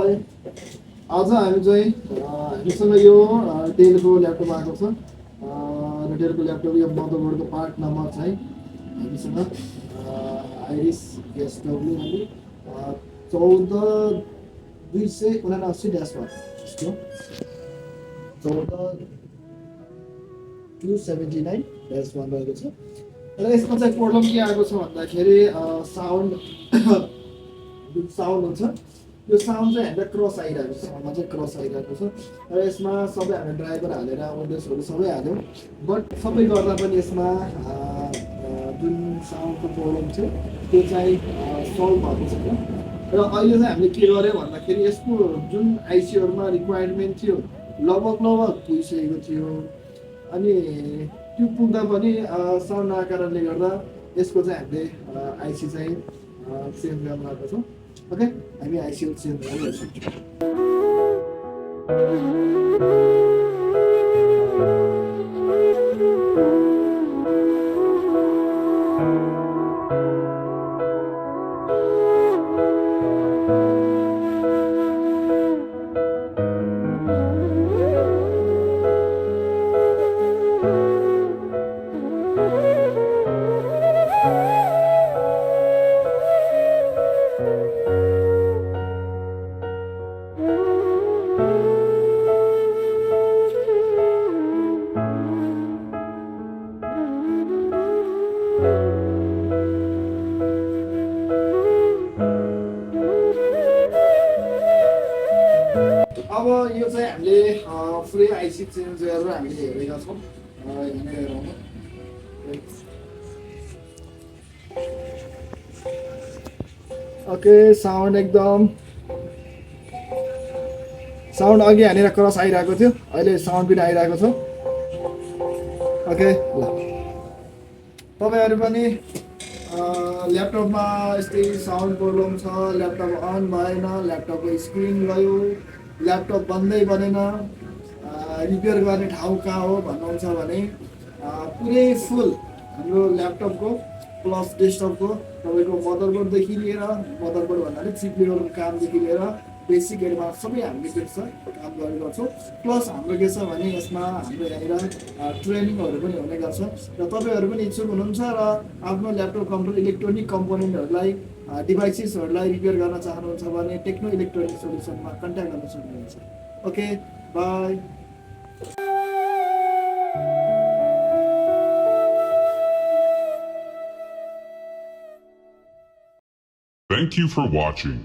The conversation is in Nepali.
आज हामी चाहिँ हामीसँग यो डेलको ल्यापटप आएको छ र डेलको ल्यापटप यो मदरबोर्डको पार्ट नम्बर चाहिँ हामीसँग आइरिस एसडब्ल्यू हामी 14279-1 यसको 14279-1 रहेको छ र यसमा चाहिँ प्रब्लम के आएको छ भन्दाखेरि साउन्ड जुन साउन्ड हुन्छ यो साउन्ड चाहिँ हामीलाई क्रस आइरहेको छ, साउन्डमा चाहिँ क्रस आइरहेको छ र यसमा सबै हामी ड्राइभर हालेर ओएसहरू सबै हाल्यौँ बट सबै गर्दा पनि यसमा जुन साउन्डको प्रब्लम थियो त्यो चाहिँ सल्भ भएको छैन र अहिले चाहिँ हामीले के गर्यौँ भन्दाखेरि यसको जुन आइसीहरूमा रिक्वायरमेन्ट थियो लगभग पुगिसकेको थियो अनि त्यो पुग्दा पनि साउन्ड नआएको कारणले गर्दा यसको चाहिँ हामीले आइसी चाहिँ चेन्ज गर्न लागेको छौँ। ओके, हामी आइसी चेन्ज गरिरहेछौँ। अब यो चाहिँ हामीले पुरै आइसी चेन्ज गरेर हामीले हेरेका छौँ। ओके, साउन्ड अघि यहाँनिर क्रस आइरहेको थियो, अहिले साउन्ड पनि आइरहेको छ। ओके, ल तपाईँहरू पनि ल्यापटपमा यस्तै साउन्ड प्रब्लम छ, ल्यापटप अन भएन, ल्यापटपको स्क्रिन गयो, ल्यापटप बन्दै बनेन, रिपेयर गर्ने ठाउँ कहाँ हो भन्नुहुन्छ भने पुरै फुल हाम्रो ल्यापटपको प्लस डेस्कटपको तपाईँको मदरबोर्डदेखि लिएर मदरबोर्ड भन्नाले चिप लेभलको कामदेखि लिएर बेसिक एडभान्स सबै हामीले के छ काम गर्ने गर्छौँ। प्लस हाम्रो के छ भने यसमा हाम्रो यहाँनिर ट्रेनिङहरू पनि हुने गर्छ र तपाईँहरू पनि इच्छुक हुनुहुन्छ र आफ्नो ल्यापटप कम्प्युटर इलेक्ट्रोनिक कम्पोनेन्टहरूलाई डिभाइसेसहरूलाई रिपेयर गर्न चाहनुहुन्छ भने टेक्नो इलेक्ट्रोनिक सोल्युसनमा कन्ट्याक्ट गर्न सक्नुहुन्छ। Okay, by. Thank you for watching.